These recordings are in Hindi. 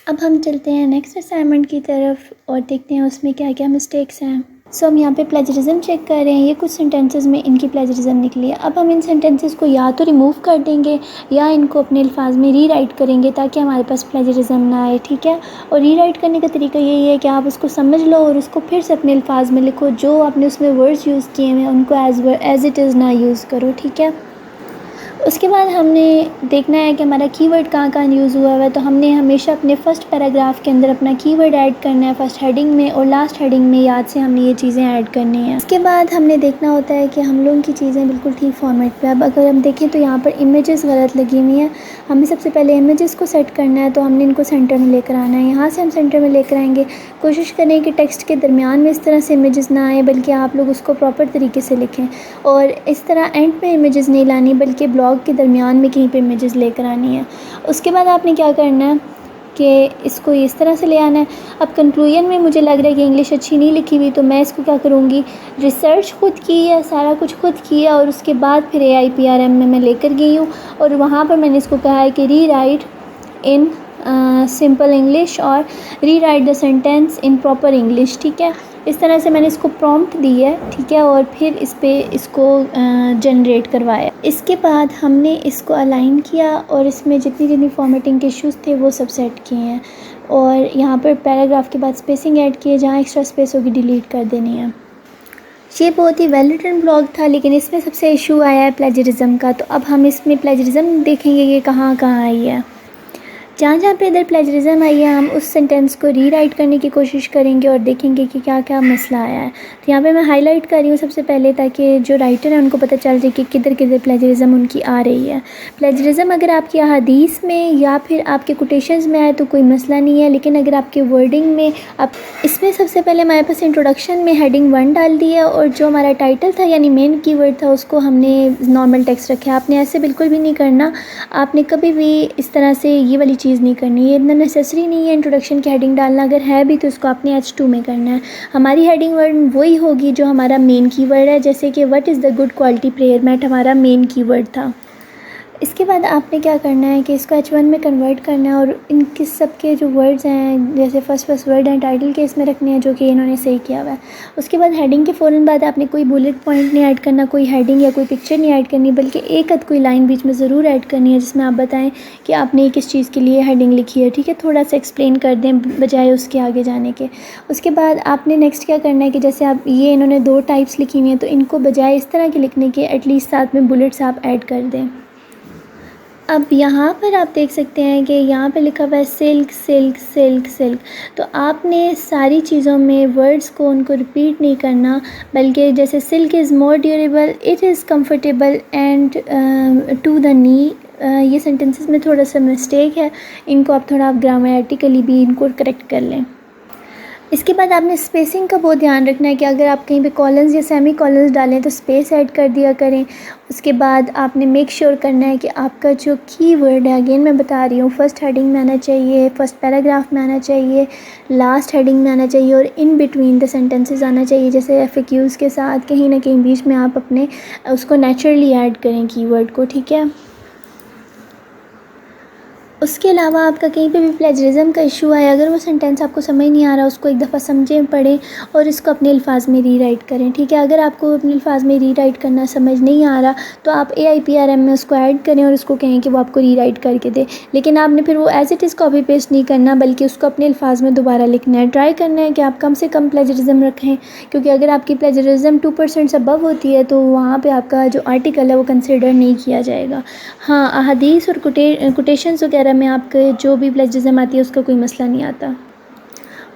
अब हम चलते हैं नेक्स्ट असाइनमेंट की तरफ और देखते हैं उसमें क्या क्या मिस्टेक्स हैं। हम यहाँ पे प्लेजरिज्म चेक कर रहे हैं। ये कुछ सेंटेंसेस में इनकी प्लेजरिज्म निकली है। अब हम इन सेंटेंसेस को या तो रिमूव कर देंगे या इनको अपने अल्फाज में रीराइट करेंगे ताकि हमारे पास प्लेजरिज्म ना आए, ठीक है। और रीराइट करने का तरीका यही है कि आप उसको समझ लो और उसको फिर से अपने अल्फाज में लिखो। जो आपने उसमें वर्ड्स यूज़ किए हैं उनको एज इट इज़ ना यूज़ करो, ठीक है। उसके बाद हमने देखना है कि हमारा कीवर्ड कहाँ कहाँ यूज़ हुआ है। तो हमने हमेशा अपने फ़र्स्ट पैराग्राफ के अंदर अपना कीवर्ड ऐड करना है, फ़र्स्ट हेडिंग में और लास्ट हेडिंग में याद से हमने ये चीज़ें ऐड करनी हैं। उसके बाद हमने देखना होता है कि हम लोगों की चीज़ें बिल्कुल ठीक फॉर्मेट पे। अब अगर हम देखें तो यहाँ पर इमेजेस गलत लगी हुई हैं। हमें सबसे पहले इमेजेस को सेट करना है, तो हमने इनको सेंटर में लेकर आना है। यहाँ से हम सेंटर में लेकर आएंगे। कोशिश करें कि टेक्स्ट के दरमियान में इस तरह से इमेजेस ना आए, बल्कि आप लोग उसको प्रॉपर तरीके से लिखें। और इस तरह एंड पे इमेजेस नहीं लानी, बल्कि ब्लॉग के दरमियान में कहीं पे इमेजेस लेकर आनी है। उसके बाद आपने क्या करना है कि इसको इस तरह से ले आना है। अब कंक्लूजन में मुझे लग रहा है कि इंग्लिश अच्छी नहीं लिखी हुई, तो मैं इसको क्या करूँगी, रिसर्च खुद की है, सारा कुछ खुद किया और उसके बाद फिर AIPRM में मैं लेकर गई हूँ और वहाँ पर मैंने इसको कहा है कि री राइट इन सिंपल इंग्लिश और री right the sentence in proper English, ठीक है। इस तरह से मैंने इसको प्रॉम्प्ट दी है, ठीक है, और फिर इसको जनरेट करवाया। इसके बाद हमने इसको अलाइन किया और इसमें जितनी जितनी फॉर्मेटिंग के इश्यूज़ थे वो सब सेट किए हैं। और यहाँ पर पैराग्राफ के बाद स्पेसिंग ऐड किए, जहाँ एक्स्ट्रा स्पेस होगी डिलीट कर देनी है। ये बहुत ही वेल रिटन ब्लॉग था, लेकिन इसमें सबसे इशू आया है प्लेजरिज्म का। तो अब हम इसमें प्लेजरिज्म देखेंगे कि कहाँ कहाँ आई है। जहाँ जहाँ पे इधर प्लेजरिज्म आई है हम उस सेंटेंस को रीराइट करने की कोशिश करेंगे और देखेंगे कि क्या क्या मसला आया है। तो यहाँ पे मैं हाईलाइट कर रही हूँ सबसे पहले, ताकि जो राइटर है उनको पता चल जाए कि किधर किधर प्लेजरिज्म उनकी आ रही है। प्लेजरिज्म अगर आपकी अहादीस में या फिर आपके कोटेशंस में आए तो कोई मसला नहीं है, लेकिन अगर आपके वर्डिंग में आप इसमें सबसे पहले हमारे पास इंट्रोडक्शन में हेडिंग 1 डाल दी है और जो हमारा टाइटल था यानी मेन कीवर्ड था उसको हमने नॉर्मल टेक्स्ट रखा है। आपने ऐसे बिल्कुल भी नहीं करना। आपने कभी भी इस तरह से ये वाली चीज़ नहीं करनी है। इतना नेसेसरी नहीं है इंट्रोडक्शन की हेडिंग डालना, अगर है भी तो उसको आपने H2 में करना है। हमारी हेडिंग वर्ड वही होगी जो हमारा मेन कीवर्ड है, जैसे कि what is the good quality prayer mat हमारा मेन कीवर्ड था। इसके बाद आपने क्या करना है कि इसको H1 में कन्वर्ट करना है और इनके सब के जो वर्ड्स हैं जैसे फर्स्ट वर्ड हैं टाइटल के इसमें रखने हैं, जो कि इन्होंने सही किया हुआ है। उसके बाद हेडिंग के फ़ौरन बाद आपने कोई बुलेट पॉइंट नहीं ऐड करना, कोई हेडिंग या कोई पिक्चर नहीं ऐड करनी, बल्कि एक आध कोई लाइन बीच में ज़रूर ऐड करनी है जिसमें आप बताएं कि आपने किस चीज़ के लिए हेडिंग लिखी है, ठीक है। थोड़ा सा एक्सप्लेन कर दें बजाय उसके आगे जाने के। उसके बाद आपने नेक्स्ट क्या करना है कि जैसे आप ये इन्होंने 2 टाइप्स लिखी हुई हैं, तो इनको बजाय इस तरह के लिखने के एटलीस्ट साथ में बुलेट्स आप ऐड कर दें। अब यहाँ पर आप देख सकते हैं कि यहाँ पे लिखा हुआ है सिल्क सिल्क सिल्क सिल्क। तो आपने सारी चीज़ों में वर्ड्स को उनको रिपीट नहीं करना, बल्कि जैसे silk is more durable, it is comfortable and to the knee. ये सेंटेंसेस में थोड़ा सा मिस्टेक है, इनको आप थोड़ा ग्रामेटिकली भी इनको करेक्ट कर लें। इसके बाद आपने स्पेसिंग का बहुत ध्यान रखना है कि अगर आप कहीं पे कॉलन्स या सेमी कॉलन्स डालें तो स्पेस ऐड कर दिया करें। उसके बाद आपने मेक श्योर करना है कि आपका जो कीवर्ड है, अगेन मैं बता रही हूँ, फर्स्ट हेडिंग में आना चाहिए, फर्स्ट पैराग्राफ में आना चाहिए, लास्ट हेडिंग में आना चाहिए और इन बिटवीन द सेंटेंसेस आना चाहिए। जैसे FAQs के साथ कहीं ना कहीं बीच में आप अपने उसको नेचुरली ऐड करें कीवर्ड को, ठीक है। उसके अलावा आपका कहीं पे भी प्लेजरिज्म का इशू आया, अगर वो सेंटेंस आपको समझ नहीं आ रहा उसको एक दफ़ा समझें, पढ़ें और इसको अपने अल्फाज में रीराइट करें, ठीक है। अगर आपको अपने अल्फाज में रीराइट करना समझ नहीं आ रहा तो आप AIPRM में उसको ऐड करें और उसको कहें कि वो आपको रीराइट करके दे। लेकिन आपने फिर वो as it is copy paste नहीं करना, बल्कि उसको अपने अल्फाज में दोबारा लिखना है। ट्राई करना है कि आप कम से कम प्लेजरिज्म रखें, क्योंकि अगर आपकी प्लेजरिज्म 2% से अबव होती है तो वहाँ पर आपका जो आर्टिकल है वो कंसिडर नहीं किया जाएगा। हाँ, अहादीस और कोटेशंस वगैरह में आपके जो भी प्लेजरिज्म आती है उसका कोई मसला नहीं आता।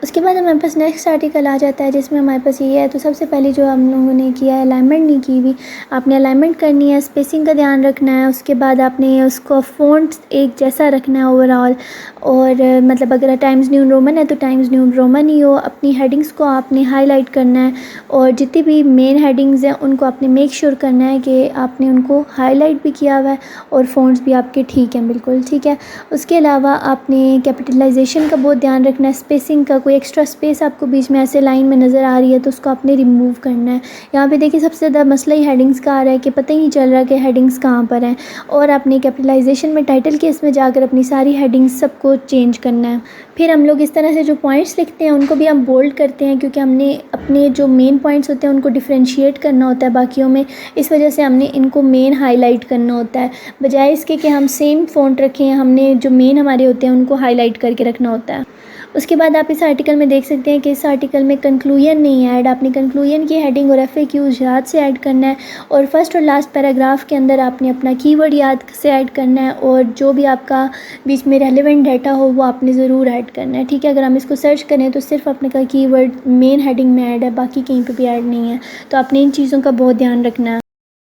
उसके बाद हमारे पास नेक्स्ट आर्टिकल आ जाता है जिसमें हमारे पास ये है। तो सबसे पहले जो हम लोगों ने किया है, अलाइनमेंट नहीं की हुई, आपने अलाइनमेंट करनी है, स्पेसिंग का ध्यान रखना है। उसके बाद आपने उसको फ़ॉन्ट एक जैसा रखना है ओवरऑल, और मतलब अगर टाइम्स न्यू रोमन है तो टाइम्स न्यू रोमन ही हो। अपनी हेडिंग्स को आपने हाईलाइट करना है और जितनी भी मेन हेडिंग्स हैं उनको आपने मेक श्योर करना है कि आपने उनको हाईलाइट भी किया हुआ है और फ़ॉन्ट्स भी आपके ठीक हैं, बिल्कुल ठीक है। उसके अलावा आपने कैपिटलाइजेशन का बहुत ध्यान रखना है, स्पेसिंग का कोई कोई एक्स्ट्रा स्पेस आपको बीच में ऐसे लाइन में नज़र आ रही है तो उसको आपने रिमूव करना है। यहाँ पे देखिए सबसे ज़्यादा मसला ही हेडिंग्स का आ रहा है कि पता ही नहीं चल रहा कि हेडिंग्स कहाँ पर हैं, और आपने कैपिटलाइजेशन में टाइटल के इसमें जाकर अपनी सारी हेडिंग्स सबको चेंज करना है। फिर हम लोग इस तरह से जो पॉइंट्स लिखते हैं उनको भी हम बोल्ड करते हैं, क्योंकि हमने अपने जो मेन पॉइंट्स होते हैं उनको डिफ्रेंशिएट करना होता है बाकियों में, इस वजह से हमने इनको मेन हाईलाइट करना होता है। बजाय इसके कि हम सेम फ़ॉन्ट रखें, हमने जो मेन हमारे होते हैं उनको हाईलाइट करके रखना होता है। उसके बाद आप इस आर्टिकल में देख सकते हैं कि इस आर्टिकल में कंक्लूजन नहीं है ऐड। आपने कंक्लूजन की हेडिंग और FAQs याद से ऐड करना है, और फर्स्ट और लास्ट पैराग्राफ के अंदर आपने अपना कीवर्ड याद से ऐड करना है, और जो भी आपका बीच में रेलेवेंट डाटा हो वो आपने ज़रूर ऐड करना है। ठीक है, अगर हम इसको सर्च करें तो सिर्फ अपने का कीवर्ड मेन हेडिंग में ऐड है, बाकी कहीं पर भी ऐड नहीं है, तो आपने इन चीज़ों का बहुत ध्यान रखना है।